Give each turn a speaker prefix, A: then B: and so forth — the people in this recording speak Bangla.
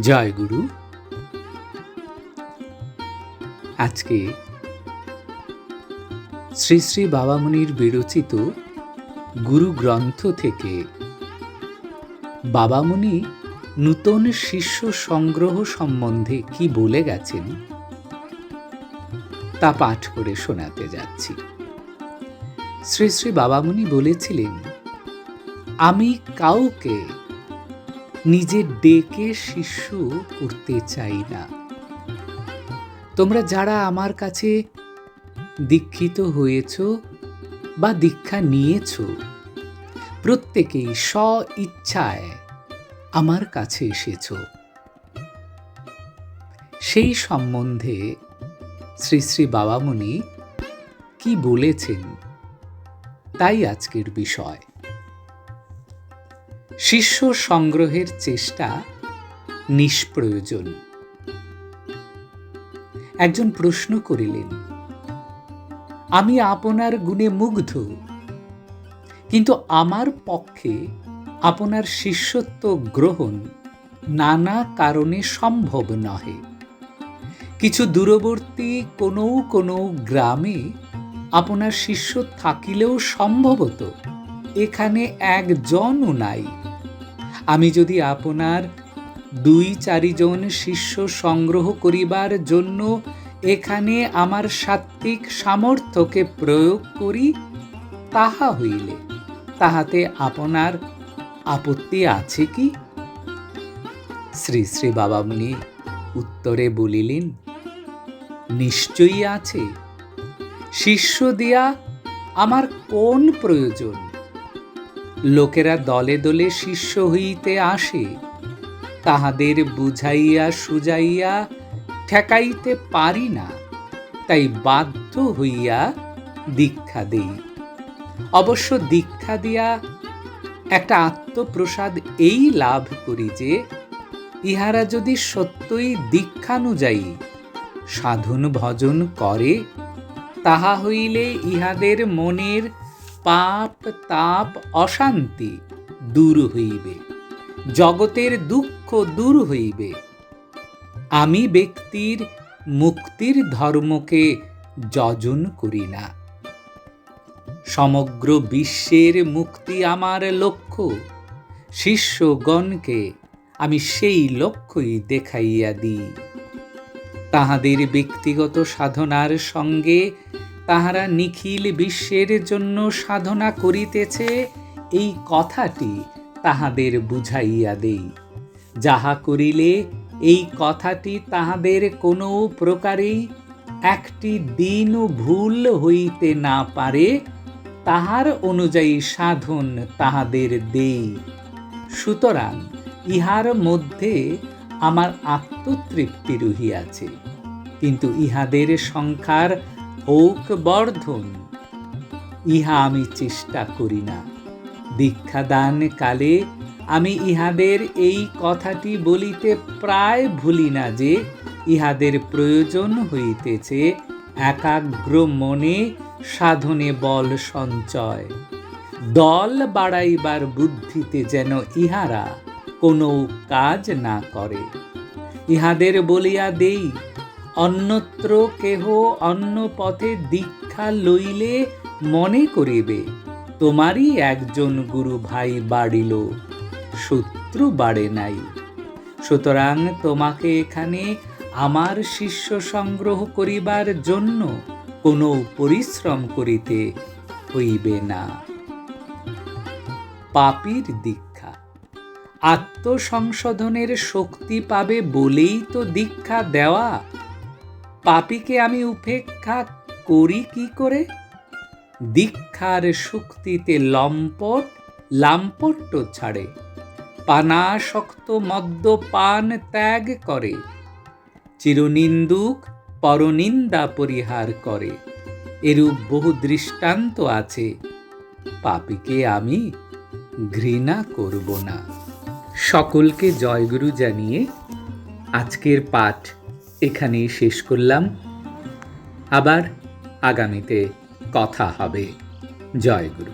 A: জয় গুরু। আজকে শ্রী শ্রী বাবামুনির বিরচিত গুরু গ্রন্থ থেকে বাবামুনি নূতন শিষ্য সংগ্রহ সম্বন্ধে কি বলে গেছেন তা পাঠ করে শোনাতে যাচ্ছি। শ্রী শ্রী বাবামুনি বলেছিলেন, আমি কাউকে নিজে ডেকে শিষ্য করতে চাই না। তোমরা যারা আমার কাছে দীক্ষিত হয়েছ বা দীক্ষা নিয়েছ, প্রত্যেকেই স্ব ইচ্ছায় আমার কাছে এসেছ। সেই সম্বন্ধে শ্রী শ্রী বাবামুনি কি বলেছেন তাই আজকের বিষয়। শিষ্য সংগ্রহের চেষ্টা নিষ্প্রয়োজন। একজন প্রশ্ন করিলেন, আমি আপনার গুণে মুগ্ধ, কিন্তু আমার পক্ষে আপনার শিষ্যত্ব গ্রহণ নানা কারণে সম্ভব নহে। কিছু দূরবর্তী কোনো গ্রামে আপনার শিষ্য থাকিলেও সম্ভবত এখানে একজনও নাই। আমি যদি আপনার 2-4 জন শিষ্য সংগ্রহ করিবার জন্য এখানে আমার সাত্ত্বিক সামর্থ্যকে প্রয়োগ করি, তাহা হইলে তাহাতে আপনার আপত্তি আছে কি? শ্রী শ্রী বাবামুনি উত্তরে বলিলেন, নিশ্চয়ই আছে। শিষ্য দিয়া আমার কোন প্রয়োজন? লোকেরা দলে দলে শিষ্য হইতে আসে, তাহাদের বুঝাইয়া সুজাইয়া ঠেকাইতে পারি না, তাই বাধ্য হইয়া দীক্ষা দেই। অবশ্য দীক্ষা দিয়া একটা আত্মপ্রসাদ এই লাভ করি যে, ইহারা যদি সত্যই দীক্ষানুযায়ী সাধন ভজন করে, তাহা হইলে ইহাদের মনের পাপ তাপ অশান্তি দূর হইবে, জগতের দুঃখ দূর হইবে। আমি ব্যক্তির মুক্তির ধর্মকে যজন করি না। সমগ্র বিশ্বের মুক্তি আমার লক্ষ্য। শিষ্যগণকে আমি সেই লক্ষ্যই দেখাইয়া দিই। তাহাদের ব্যক্তিগত সাধনার সঙ্গে তাহারা নিখিল বিশ্বের জন্য সাধনা করিতেছে, এই কথাটি তাহাদের বুঝাইয়া দেই। যাহা করিলে এই কথাটি তাহাদের কোনো প্রকারেই একটি দিনও ভুল হইতে না পারে, তাহার অনুযায়ী সাধন তাহাদের দেই। সুতরাং ইহার মধ্যে আমার আত্মতৃপ্তি রহিয়াছে, কিন্তু ইহাদের সংখ্যার হোক বর্ধন, ইহা আমি চেষ্টা করি না। দীক্ষাদান কালে আমি ইহাদের এই কথাটি বলিতে প্রায় ভুলি না যে, ইহাদের প্রয়োজন হইতেছে একাগ্র মনে সাধনে বল সঞ্চয়। দল বাড়াইবার বুদ্ধিতে যেন ইহারা কোনো কাজ না করে। ইহাদের বলিয়া দেই, অন্যত্র কেহ অন্য পথে দীক্ষা লইলে মনে করিবে, তোমারই একজন গুরু ভাই বাড়িল, শত্রু বাড়ে নাই। সুতরাং তোমাকে এখানে আমার শিষ্য সংগ্রহ করিবার জন্য কোনো পরিশ্রম করিতে হইবে না। পাপীর দীক্ষা। আত্মসংশোধনের শক্তি পাবে বলেই তো দীক্ষা দেওয়া। পাপীকে আমি উপেক্ষা করি কি করে? দীক্ষার শক্তিতে লাম্পট্য ছাড়ে, পানাসক্ত মদ্যপান ত্যাগ করে, চিরনিন্দুক পরনিন্দা পরিহার করে। এরূপ বহু দৃষ্টান্ত আছে। পাপীকে আমি ঘৃণা করব না। সকলকে জয়গুরু জানিয়ে আজকের পাঠ এখানেই শেষ করলাম। আবার আগামীতে কথা হবে। জয়গুরু।